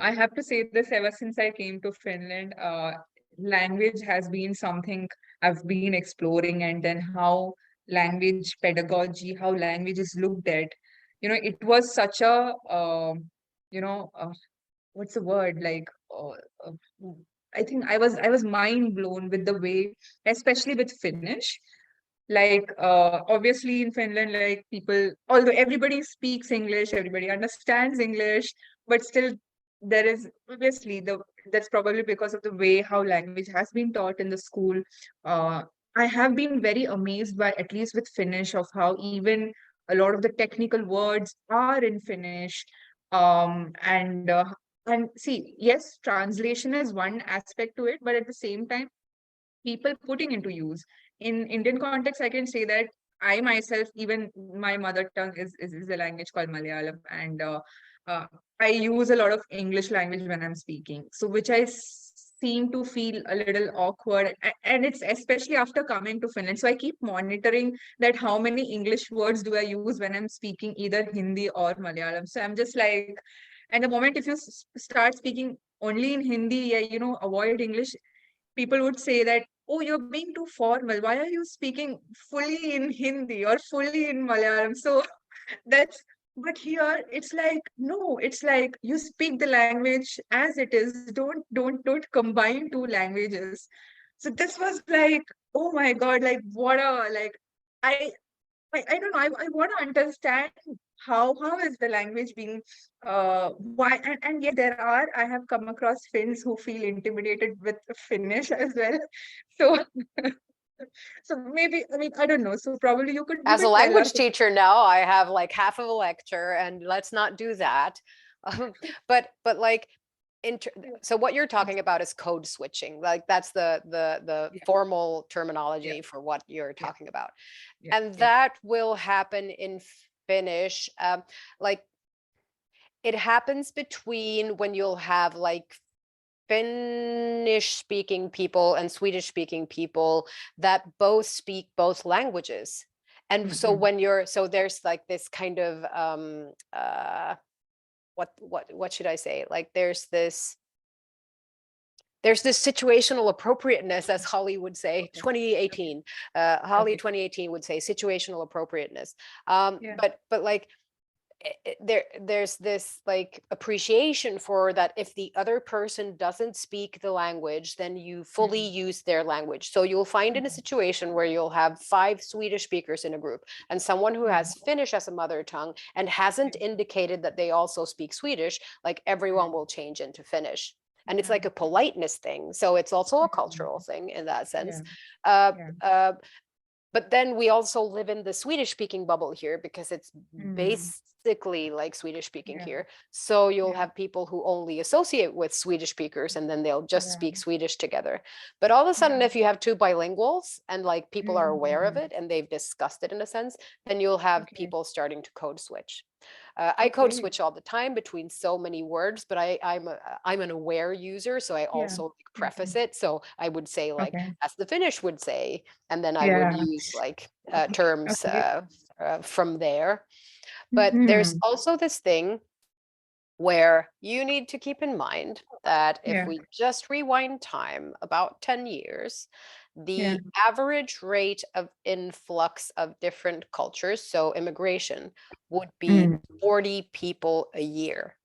I have to say this, ever since I came to Finland, language has been something I've been exploring, and then how language pedagogy, how language is looked at. It was such a, you know, what's the word, like, uh, I think I was mind blown with the way, especially with Finnish. Like, obviously in Finland, like, people, although everybody speaks English, everybody understands English, but still there is obviously that's probably because of the way how language has been taught in the school. uh, I have been very amazed by, at least with Finnish, of how even a lot of the technical words are in Finnish. And see, yes, translation is one aspect to it, but at the same time, people putting into use. In Indian context, I can say that I myself, even my mother tongue is a language called Malayalam, and uh, I use a lot of English language when I'm speaking. So which seem to feel a little awkward, and it's especially after coming to Finland. So I keep monitoring that how many English words do I use when I'm speaking either Hindi or Malayalam. So I'm just like, and the moment if you start speaking only in Hindi, yeah, avoid English, people would say that, oh, you're being too formal. Why are you speaking fully in Hindi or fully in Malayalam? So that's, but here it's like, no, it's like you speak the language as it is. Don't combine two languages. So this was like, oh my God, like what a, like, I, I don't know. I want to understand how is the language being, why, and yes, there are, I have come across Finns who feel intimidated with Finnish as well. So so maybe, I mean, I don't know. So probably you As a could tell us. language teacher now, I have like half of a lecture, and let's not do that. But like, so what you're talking about is code switching. Like that's the Yeah, formal terminology yeah, for what you're yeah, talking about. yeah, And yeah. that will happen in Finnish. Like it happens between when you'll have like Finnish speaking people and Swedish speaking people that both speak both languages. And so Mm-hmm. when you're, so there's like this kind of what should I say? Like there's this situational appropriateness, as Holly would say, Okay. 2018. Holly Okay. 2018 would say situational appropriateness. Yeah. But like there's this like appreciation for that. If the other person doesn't speak the language, then you fully use their language. So you'll find in a situation where you'll have 5 Swedish speakers in a group, and someone who has Finnish as a mother tongue and hasn't indicated that they also speak Swedish, like everyone will change into Finnish. And it's like a politeness thing. So it's also a cultural thing in that sense. Uh, Yeah. uh, but then we also live in the Swedish speaking bubble here, because it's basically like Swedish speaking Yeah. here. So you'll Yeah. have people who only associate with Swedish speakers, and then they'll just speak Swedish together. But all of a sudden, if you have 2 bilinguals and like people are aware of it and they've discussed it in a sense, then you'll have Okay. people starting to code switch. I code switch all the time between so many words, but I'm an aware user, so I also like preface it. So I would say like, Okay. as the Finnish would say, and then I would Yeah. use like terms Okay. from there. But there's Mhm. also this thing where you need to keep in mind that if Yeah. we just rewind time about 10 years, Yeah. the average rate of influx of different cultures, so immigration, would be Mm. 40 people a year.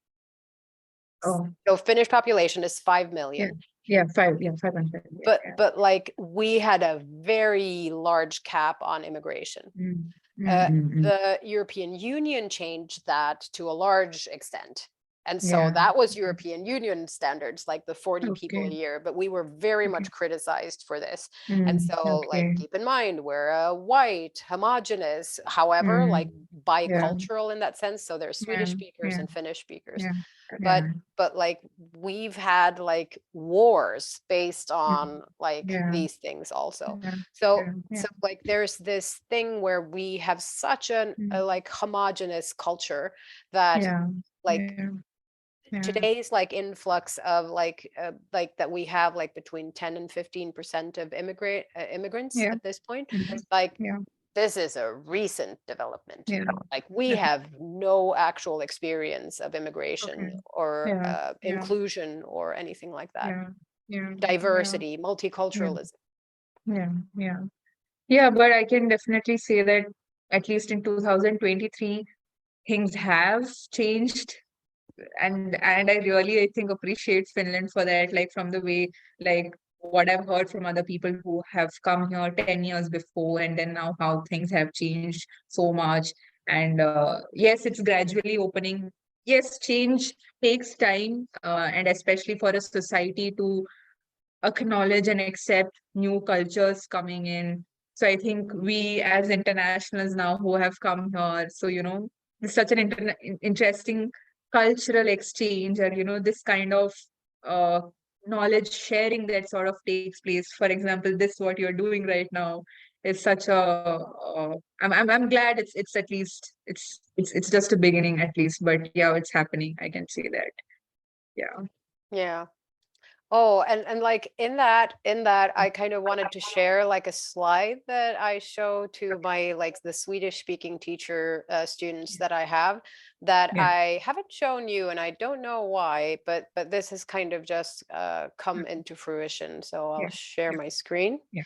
Oh, So Finnish population is 5 yeah. million. Yeah. 5. Yeah. 500. Yeah. But like we had a very large cap on immigration. Mm. Mm, mm, mm. The European Union changed that to a large extent. And so Yeah. that was European Union standards, like the 40 people a Okay. year, but we were very Okay. much criticized for this. And Mm. so like, Okay. keep in mind, we're a white, homogenous, however, like Mm. Yeah. bicultural in that sense. So there's Yeah. Swedish speakers Yeah. and Finnish speakers. Yeah. But Yeah. like we've had like wars based Mm. on like Yeah. these things also. Yeah. So Yeah. Yeah. so like there's this thing where we have such a Mm. like homogenous culture that Yeah. like Yeah. Yeah. today's like influx of like that we have like between 10 and 15% of immigrants Yeah. at this point, Mhm. like Yeah. this is a recent development. Yeah. Like we have no actual experience of immigration or inclusion or anything like that. Diversity, multiculturalism. Yeah, but I can definitely say that at least in 2023, things have changed. And I really, I think, appreciate Finland for that, like from the way, like what I've heard from other people who have come here 10 years before, and then now how things have changed so much. And yes, it's gradually opening. Yes, change takes time, and especially for a society to acknowledge and accept new cultures coming in. So I think we as internationals now who have come here, so it's such an interesting cultural exchange, and this kind of uh, knowledge sharing that sort of takes place. For example, this what you're doing right now is such a. I'm glad it's at least it's just a beginning at least, but yeah, it's happening. I can say that. Yeah. Yeah. Oh, and like in that, I kind of wanted to share like a slide that I show to my like the Swedish speaking teacher students that I have that I haven't shown you, and I don't know why, but this has kind of just come into fruition. So I'll share my screen. Yeah.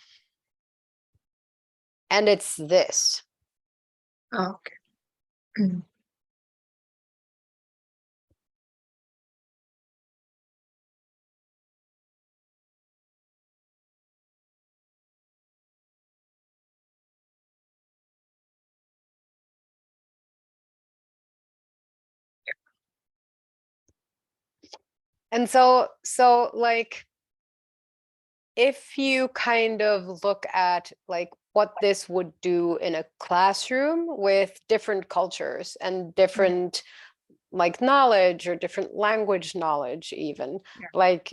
And it's this. Oh, okay. And so like, if you kind of look at like what this would do in a classroom with different cultures and different like knowledge or different language knowledge, even like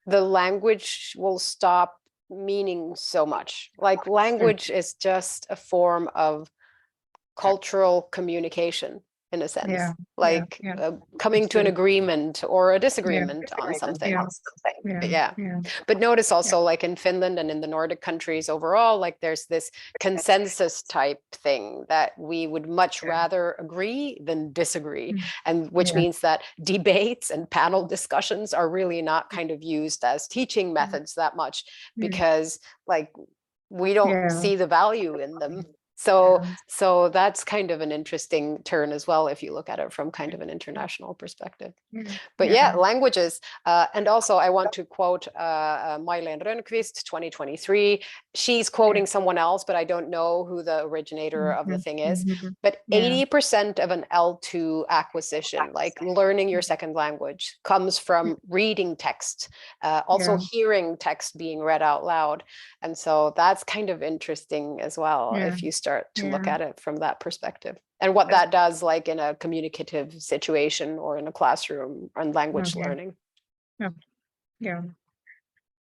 the language will stop meaning so much. Like language is just a form of cultural communication in a sense, like coming to an agreement or a disagreement on something. But notice also like in Finland and in the Nordic countries overall, like there's this consensus type thing that we would much rather agree than disagree, and which means that debates and panel discussions are really not kind of used as teaching methods that much, because like we don't see the value in them. So that's kind of an interesting turn as well, if you look at it from kind of an international perspective. But languages. And also I want to quote Maj-Lene Rönnqvist, 2023. She's quoting someone else, but I don't know who the originator of the thing is. But 80% of an L2 acquisition, like learning your second language, comes from reading text, also hearing text being read out loud. And so that's kind of interesting as well, if you start to look at it from that perspective, and what that does like in a communicative situation or in a classroom and language learning.